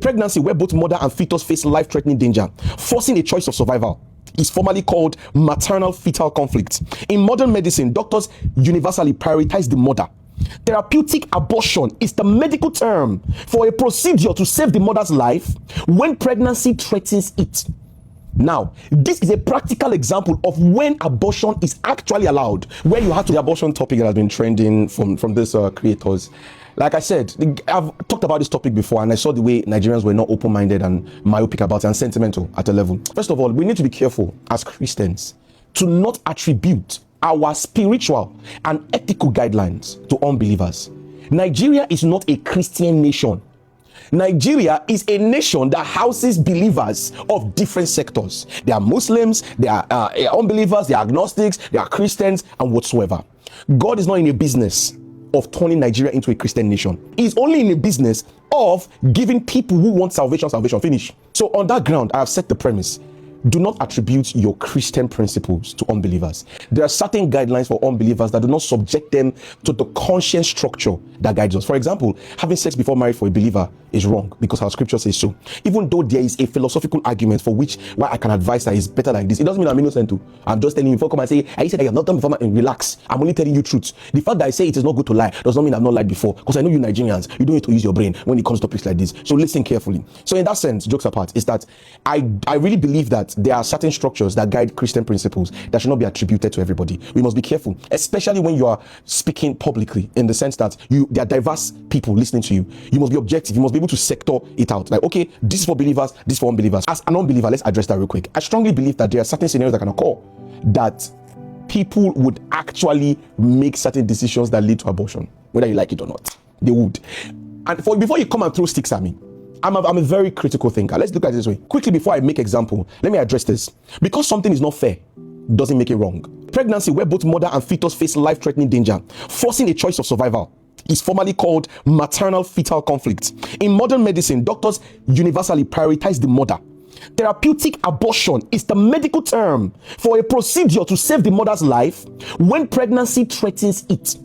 pregnancy where both mother and fetus face life-threatening danger, forcing a choice of survival, is formally called maternal fetal conflict. In modern medicine, doctors universally prioritize the mother. Therapeutic abortion is the medical term for a procedure to save the mother's life when pregnancy threatens it. Now, this is a practical example of when abortion is actually allowed, where you have to. The abortion topic that has been trending from these creators. Like I said, I've talked about this topic before, and I saw the way Nigerians were not open-minded and myopic about it and sentimental at a level. First of all, we need to be careful as Christians to not attribute our spiritual and ethical guidelines to unbelievers. Nigeria is not a Christian nation. Nigeria is a nation that houses believers of different sectors. They are Muslims, they are unbelievers, they are agnostics, they are Christians, and whatsoever. God is not in a business of turning Nigeria into a Christian nation. He's only in a business of giving people who want salvation, finish. So on that ground, I have set the premise. Do not attribute your Christian principles to unbelievers. There are certain guidelines for unbelievers that do not subject them to the conscience structure that guides us. For example, having sex before marriage for a believer is wrong because our scripture says so. Even though there is a philosophical argument for which why I can advise that it's better like this, it doesn't mean I'm innocent too. I'm just telling you, before come and say, I said I have not done before, relax. I'm only telling you truth. The fact that I say it is not good to lie does not mean I've not lied before, because I know you Nigerians, you don't need to use your brain when it comes to topics like this. So listen carefully. So in that sense, jokes apart, is that I really believe that there are certain structures that guide Christian principles that should not be attributed to everybody. We must be careful, especially when you are speaking publicly, in the sense that there are diverse people listening to you. You must be objective. You must be able to sector it out. Like, okay, this is for believers, this is for unbelievers. As an unbeliever, let's address that real quick. I strongly believe that there are certain scenarios that can occur that people would actually make certain decisions that lead to abortion, whether you like it or not. They would. And before you come and throw sticks at me, I'm a very critical thinker. Let's look at it this way. Quickly, before I make example, let me address this. Because something is not fair doesn't make it wrong. Pregnancy where both mother and fetus face life-threatening danger, forcing a choice of survival, is formally called maternal fetal conflict. In modern medicine, doctors universally prioritize the mother. Therapeutic abortion is the medical term for a procedure to save the mother's life when pregnancy threatens it.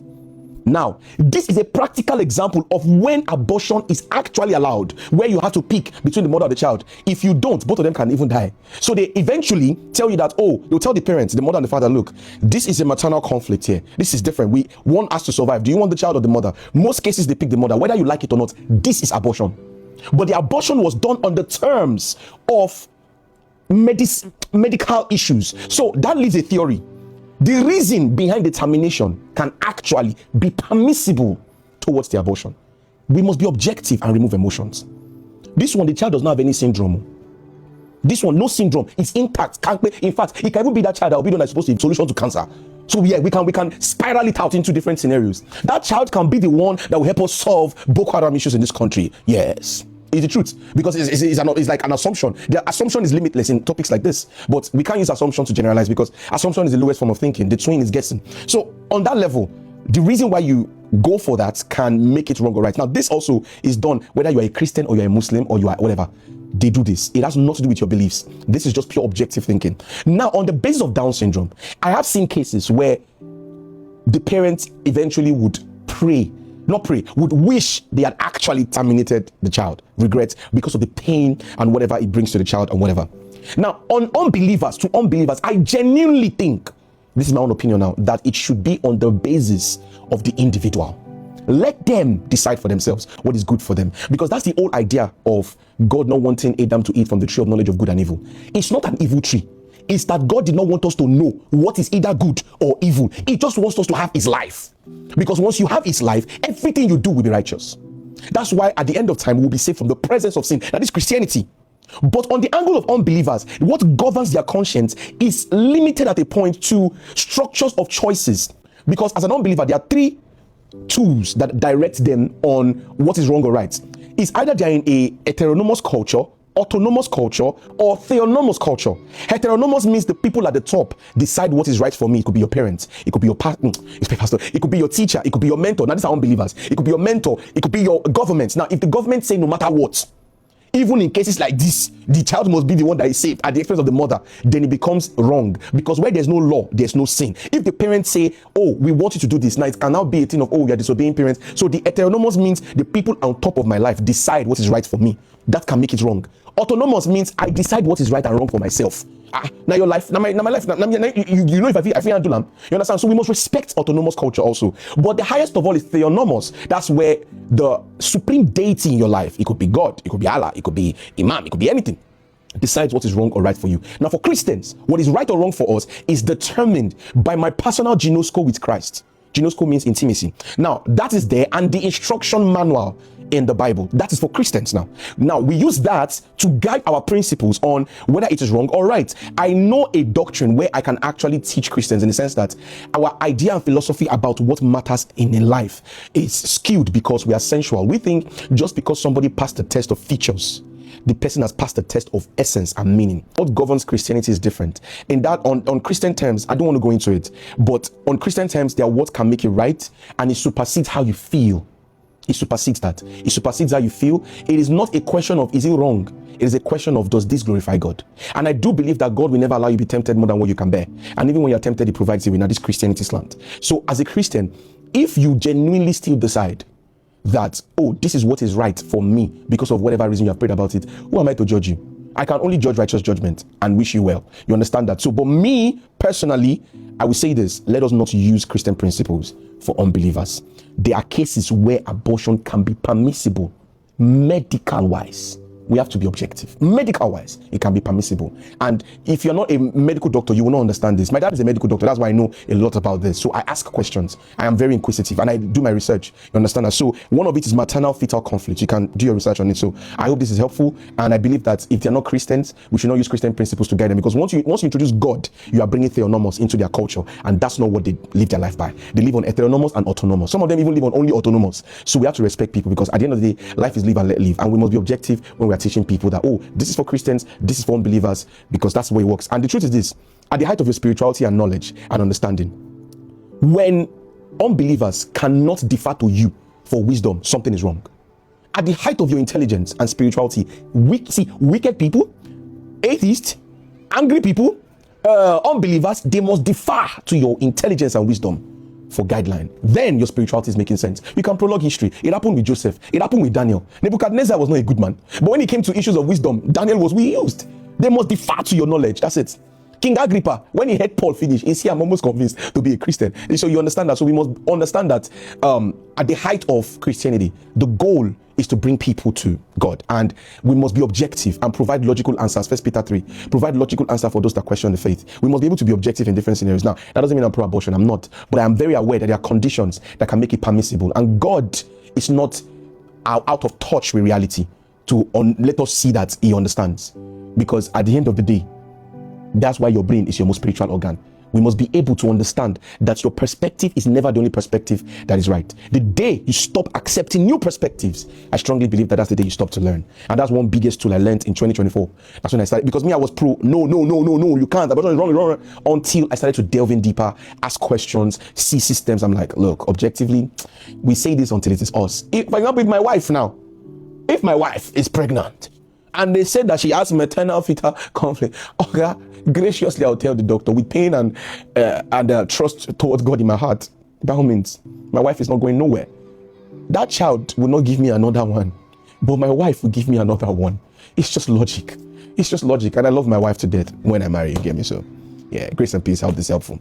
Now, this is a practical example of when abortion is actually allowed, where you have to pick between the mother and the child. If you don't, both of them can even die. So they eventually tell you that, they'll tell the parents, the mother and the father, look, this is a maternal conflict here. This is different. We want us to survive. Do you want the child or the mother? Most cases, they pick the mother, whether you like it or not. This is abortion. But the abortion was done on the terms of medical issues. So that leaves a theory. The reason behind the termination can actually be permissible towards the abortion. We must be objective and remove emotions. This one, the child does not have any syndrome. This one, no syndrome. It's intact. In fact, it can even be that child that will be the one that's supposed to be a solution to cancer. So yeah, we can spiral it out into different scenarios. That child can be the one that will help us solve Boko Haram issues in this country. Yes. It's the truth, because it's like an assumption. The assumption is limitless in topics like this, but we can't use assumption to generalize, because assumption is the lowest form of thinking. The twin is guessing. So on that level, the reason why you go for that can make it wrong or right. Now, this also is done whether you are a Christian or you're a Muslim or you are whatever. They do this. It has nothing to do with your beliefs. This is just pure objective thinking. Now, on the basis of Down syndrome, I have seen cases where the parents eventually would would wish they had actually terminated the child. Regret because of the pain and whatever it brings to the child and whatever. Now, to unbelievers, I genuinely think, this is my own opinion now, that it should be on the basis of the individual. Let them decide for themselves what is good for them. Because that's the whole idea of God not wanting Adam to eat from the tree of knowledge of good and evil. It's not an evil tree. It's that God did not want us to know what is either good or evil. He just wants us to have his life. Because once you have his life, everything you do will be righteous. That's why at the end of time, we will be saved from the presence of sin. That is Christianity. But on the angle of unbelievers, what governs their conscience is limited at a point to structures of choices. Because as an unbeliever, there are three tools that direct them on what is wrong or right. It's either they're in a heteronomous culture, autonomous culture, or theonomous culture. Heteronomous means the people at the top decide what is right for me. It could be your parents, it could be your pastor, it could be your teacher, it could be your mentor. Now these are unbelievers. It could be your mentor, it could be your government. Now if the government say no matter what, even in cases like this, the child must be the one that is saved at the expense of the mother, then it becomes wrong. Because where there's no law, there's no sin. If the parents say, oh, we want you to do this, now it can now be a thing of, oh, we are disobeying parents. So the heteronomous means the people on top of my life decide what is right for me. That can make it wrong. Autonomous means I decide what is right and wrong for myself. Now your life, now my life, now, you know if I feel handle them. You understand? So we must respect autonomous culture also. But the highest of all is theonomos. That's where the supreme deity in your life, it could be God, it could be Allah, it could be Imam, it could be anything, decides what is wrong or right for you. Now for Christians, what is right or wrong for us is determined by my personal ginosko with Christ. Ginosko means intimacy. Now that is there, and the instruction manual in the Bible, that is for Christians. Now we use that to guide our principles on whether it is wrong or right. I know a doctrine where I can actually teach Christians in the sense that our idea and philosophy about what matters in life is skewed because we are sensual. We think just because somebody passed the test of features, the person has passed the test of essence and meaning. What governs Christianity is different. In that, on Christian terms, I don't want to go into it, but on Christian terms, there are what can make it right, and it supersedes how you feel. It supersedes that. It supersedes how you feel. It is not a question of is it wrong. It is a question of does this glorify God? And I do believe that God will never allow you to be tempted more than what you can bear. And even when you're tempted, He provides you with. Now, this Christianity slant. So as a Christian, if you genuinely still decide that, oh, this is what is right for me because of whatever reason you have prayed about it, who am I to judge you? I can only judge righteous judgment and wish you well. You understand that? So, but me personally, I will say this: let us not use Christian principles for unbelievers. There are cases where abortion can be permissible, medical wise. We have to be objective. Medical wise, it can be permissible. And if you're not a medical doctor, you will not understand this. My dad is a medical doctor. That's why I know a lot about this. So I ask questions. I am very inquisitive and I do my research. You understand that? So one of it is maternal fetal conflict. You can do your research on it. So I hope this is helpful. And I believe that if they're not Christians, we should not use Christian principles to guide them. Because once you introduce God, you are bringing theonomos into their culture. And that's not what they live their life by. They live on heteronomos and autonomous. Some of them even live on only autonomous. So we have to respect people because at the end of the day, life is live and let live. And we must be objective when we are teaching people that, oh, this is for Christians, this is for unbelievers, because that's the way it works. And the truth is this: at the height of your spirituality and knowledge and understanding, when unbelievers cannot defer to you for wisdom, something is wrong. At the height of your intelligence and spirituality, wicked people, atheists, angry people, unbelievers, they must defer to your intelligence and wisdom for guideline. Then your spirituality is making sense. We can prologue history. It happened with Joseph. It happened with Daniel. Nebuchadnezzar was not a good man, but when it came to issues of wisdom, Daniel was used. They must defer to your knowledge. That's it. King Agrippa, when he heard Paul finish, he said, I'm almost convinced to be a Christian. And so you understand that. So we must understand that at the height of Christianity, the goal is to bring people to God. And we must be objective and provide logical answers. 1 Peter 3, provide logical answer for those that question the faith. We must be able to be objective in different scenarios. Now, that doesn't mean I'm pro-abortion. I'm not. But I am very aware that there are conditions that can make it permissible. And God is not out of touch with reality to let us see that He understands. Because at the end of the day, that's why your brain is your most spiritual organ. We must be able to understand that your perspective is never the only perspective that is right. The day you stop accepting new perspectives, I strongly believe that that's the day you stop to learn. And that's one biggest tool I learned in 2024. That's when I started, because me, I was pro, no, you can't, abortion is wrong, until I started to delve in deeper, ask questions, see systems. I'm like, look, objectively, we say this until it is us. For example, if my wife is pregnant, and they said that she has maternal fetal conflict, okay, graciously I'll tell the doctor with pain and trust towards God in my heart, by all means, my wife is not going nowhere. That child will not give me another one, but my wife will give me another one. It's just logic. It's just logic. And I love my wife to death when I marry, you get me? So yeah, grace and peace. I hope this is helpful.